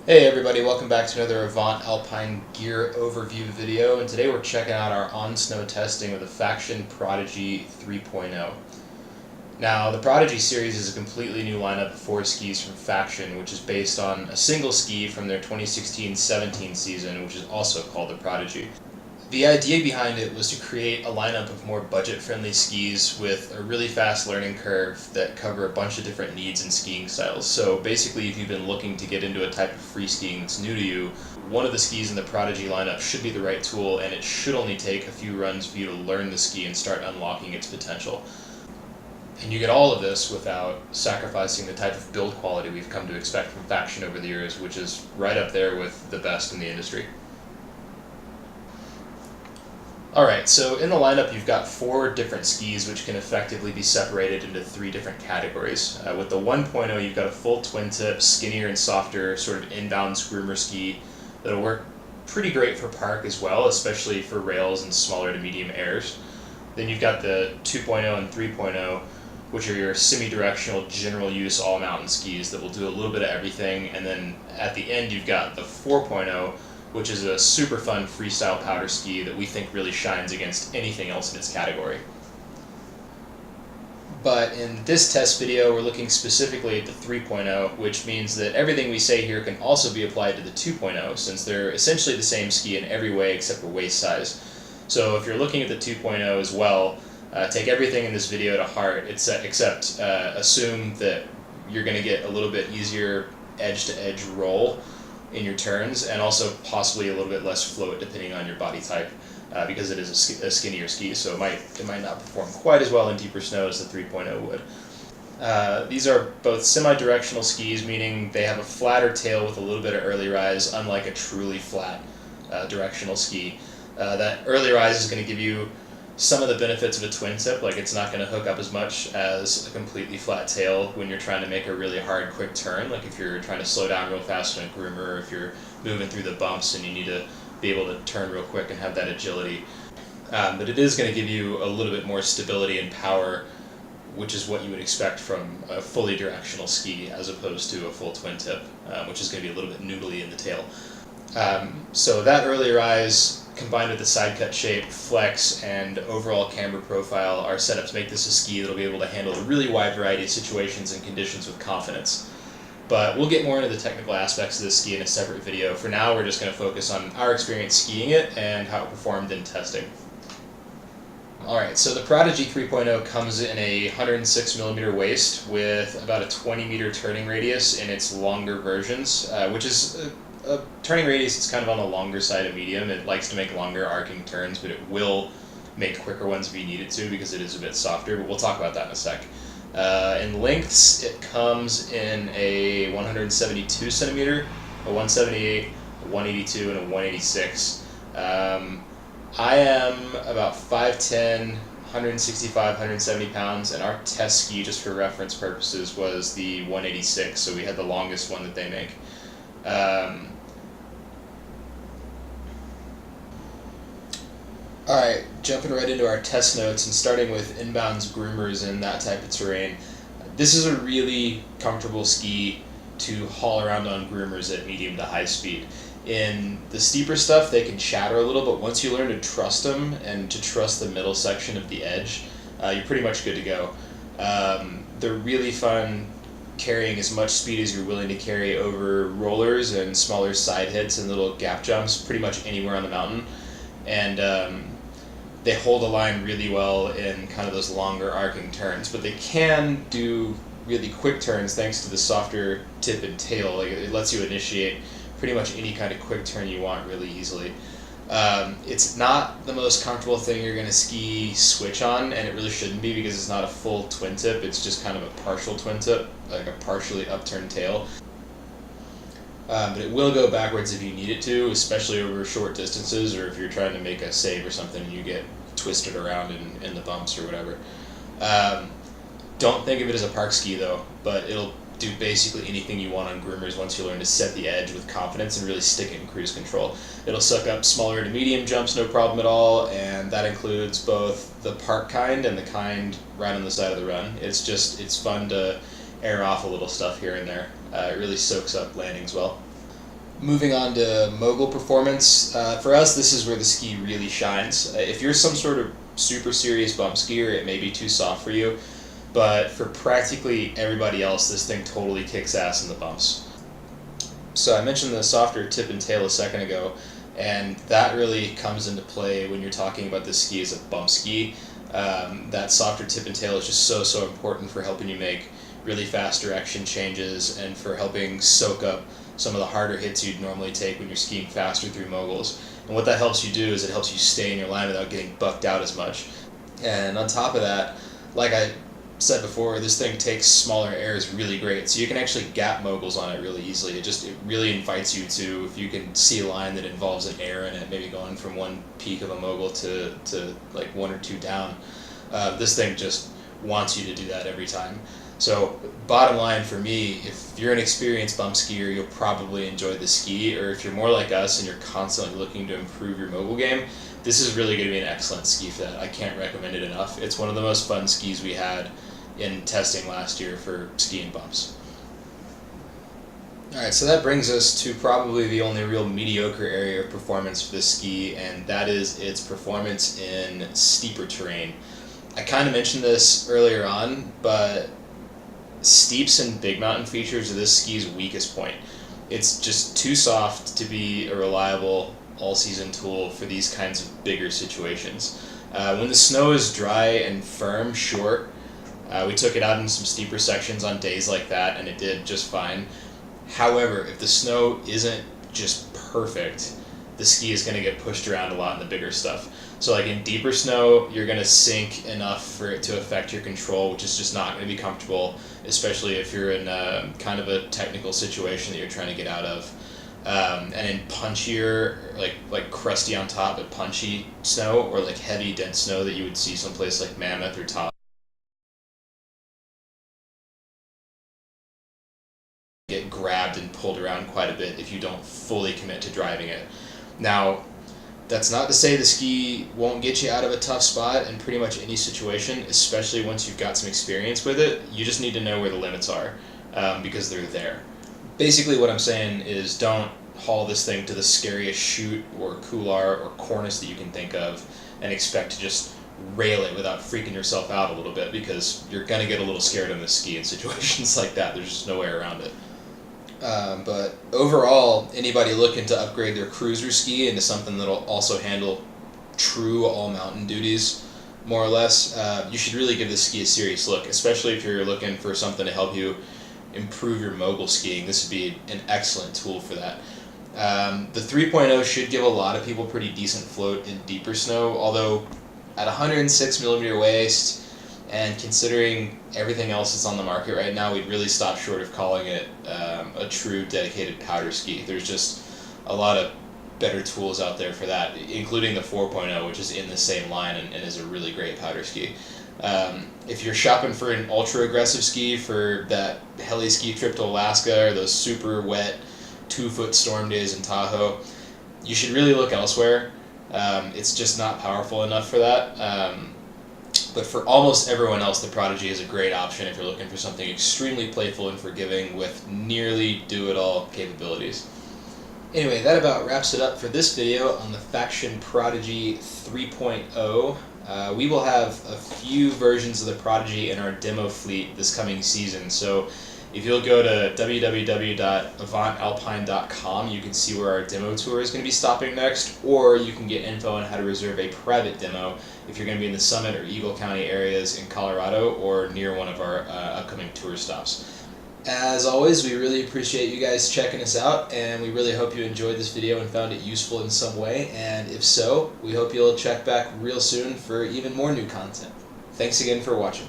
Hey everybody, welcome back to another Avant Alpine gear overview video, and today we're checking out our on-snow testing with the Faction Prodigy 3.0. Now, the Prodigy series is a completely new lineup of 4 skis from Faction, which is based on a single ski from their 2016-17 season, which is also called the Prodigy. The idea behind it was to create a lineup of more budget-friendly skis with a really fast learning curve that cover a bunch of different needs and skiing styles. So basically, if you've been looking to get into a type of free skiing that's new to you, one of the skis in the Prodigy lineup should be the right tool, and it should only take a few runs for you to learn the ski and start unlocking its potential. And you get all of this without sacrificing the type of build quality we've come to expect from Faction over the years, which is right up there with the best in the industry. Alright, so in the lineup you've got 4 different skis which can effectively be separated into 3 different categories. With the 1.0 you've got a full twin tip, skinnier and softer, sort of inbounds groomer ski that'll work pretty great for park as well, especially for rails and smaller to medium airs. Then you've got the 2.0 and 3.0, which are your semi-directional general use all mountain skis that will do a little bit of everything, and then at the end you've got the 4.0, which is a super fun freestyle powder ski that we think really shines against anything else in its category. But in this test video, we're looking specifically at the 3.0, which means that everything we say here can also be applied to the 2.0, since they're essentially the same ski in every way except for waist size. So if you're looking at the 2.0 as well, take everything in this video to heart, except assume that you're going to get a little bit easier edge-to-edge roll in your turns, and also possibly a little bit less float depending on your body type, because it is a skinnier ski, so it might not perform quite as well in deeper snow as the 3.0 would. These are both semi-directional skis, meaning they have a flatter tail with a little bit of early rise, unlike a truly flat directional ski. That early rise is going to give you some of the benefits of a twin tip, like it's not going to hook up as much as a completely flat tail when you're trying to make a really hard quick turn, like if you're trying to slow down real fast in a groomer, or if you're moving through the bumps and you need to be able to turn real quick and have that agility. But it is going to give you a little bit more stability and power, which is what you would expect from a fully directional ski as opposed to a full twin tip, which is going to be a little bit noodly in the tail. So that early rise, combined with the side cut shape, flex, and overall camber profile, are set up to make this a ski that'll be able to handle a really wide variety of situations and conditions with confidence. But we'll get more into the technical aspects of this ski in a separate video. For now, we're just going to focus on our experience skiing it and how it performed in testing. Alright, so the Prodigy 3.0 comes in a 106mm waist with about a 20-meter turning radius in its longer versions, which is a turning radius that's kind of on the longer side of medium. It likes to make longer arcing turns, but it will make quicker ones if you need it to because it is a bit softer, but we'll talk about that in a sec. In lengths, it comes in a 172 centimeter, a 178, a 182, and a 186. I am about 5'10", 165, 170 pounds, and our test ski, just for reference purposes, was the 186, so we had the longest one that they make. Alright, jumping right into our test notes and starting with inbounds groomers in that type of terrain. This is a really comfortable ski to haul around on groomers at medium to high speed. In the steeper stuff, they can chatter a little, but once you learn to trust them and to trust the middle section of the edge, you're pretty much good to go. They're really fun carrying as much speed as you're willing to carry over rollers and smaller side hits and little gap jumps pretty much anywhere on the mountain. And they hold the line really well in kind of those longer arcing turns, but they can do really quick turns thanks to the softer tip and tail. Like, it lets you initiate pretty much any kind of quick turn you want really easily. It's not the most comfortable thing you're going to ski switch on, and it really shouldn't be because it's not a full twin tip, it's just kind of a partial twin tip, like a partially upturned tail. But it will go backwards if you need it to, especially over short distances, or if you're trying to make a save or something and you get twisted around in the bumps or whatever. Don't think of it as a park ski though, but it'll do basically anything you want on groomers once you learn to set the edge with confidence and really stick it in cruise control. It'll suck up smaller to medium jumps, no problem at all, and that includes both the park kind and the kind right on the side of the run. It's fun to air off a little stuff here and there. It really soaks up landings well. Moving on to mogul performance, for us this is where the ski really shines. If you're some sort of super serious bump skier, it may be too soft for you, but for practically everybody else, this thing totally kicks ass in the bumps. So I mentioned the softer tip and tail a second ago, and that really comes into play when you're talking about this ski as a bump ski. That softer tip and tail is just so important for helping you make really fast direction changes and for helping soak up some of the harder hits you'd normally take when you're skiing faster through moguls. And what that helps you do is it helps you stay in your line without getting bucked out as much. And on top of that, like I said before, this thing takes smaller airs really great, so you can actually gap moguls on it really easily. It really invites you to, if you can see a line that involves an air in it, maybe going from one peak of a mogul to like one or two down, this thing just wants you to do that every time. So bottom line for me, if you're an experienced bump skier, you'll probably enjoy the ski, or if you're more like us and you're constantly looking to improve your mogul game, this is really going to be an excellent ski for that. I can't recommend it enough. It's one of the most fun skis we had in testing last year for skiing bumps. Alright, so that brings us to probably the only real mediocre area of performance for this ski, and that is its performance in steeper terrain. I kind of mentioned this earlier on, but steeps and big mountain features are this ski's weakest point. It's just too soft to be a reliable all-season tool for these kinds of bigger situations. When the snow is dry and firm, sure. We took it out in some steeper sections on days like that, and it did just fine. However, if the snow isn't just perfect, the ski is going to get pushed around a lot in the bigger stuff. So like in deeper snow, you're going to sink enough for it to affect your control, which is just not going to be comfortable, especially if you're in kind of a technical situation that you're trying to get out of. And in punchier, like crusty on top but punchy snow, or like heavy dense snow that you would see someplace like Mammoth or Top, get grabbed and pulled around quite a bit if you don't fully commit to driving it. Now, that's not to say the ski won't get you out of a tough spot in pretty much any situation, especially once you've got some experience with it. You just need to know where the limits are, because they're there. Basically what I'm saying is don't haul this thing to the scariest chute or couloir or cornice that you can think of and expect to just rail it without freaking yourself out a little bit, because you're going to get a little scared on this ski in situations like that. There's just no way around it. But overall, anybody looking to upgrade their cruiser ski into something that'll also handle true all-mountain duties, more or less, you should really give this ski a serious look, especially if you're looking for something to help you improve your mogul skiing. This would be an excellent tool for that. The 3.0 should give a lot of people pretty decent float in deeper snow, although at 106mm waist, and considering everything else that's on the market right now, we'd really stop short of calling it a true dedicated powder ski. There's just a lot of better tools out there for that, including the 4.0, which is in the same line and is a really great powder ski. If you're shopping for an ultra aggressive ski for that heli ski trip to Alaska or those super wet 2-foot storm days in Tahoe, you should really look elsewhere. It's just not powerful enough for that. But for almost everyone else, the Prodigy is a great option if you're looking for something extremely playful and forgiving with nearly do-it-all capabilities. Anyway, that about wraps it up for this video on the Faction Prodigy 3.0. We will have a few versions of the Prodigy in our demo fleet this coming season, so if you'll go to www.avantalpine.com, you can see where our demo tour is going to be stopping next, or you can get info on how to reserve a private demo if you're going to be in the Summit or Eagle County areas in Colorado or near one of our upcoming tour stops. As always, we really appreciate you guys checking us out, and we really hope you enjoyed this video and found it useful in some way, and if so, we hope you'll check back real soon for even more new content. Thanks again for watching.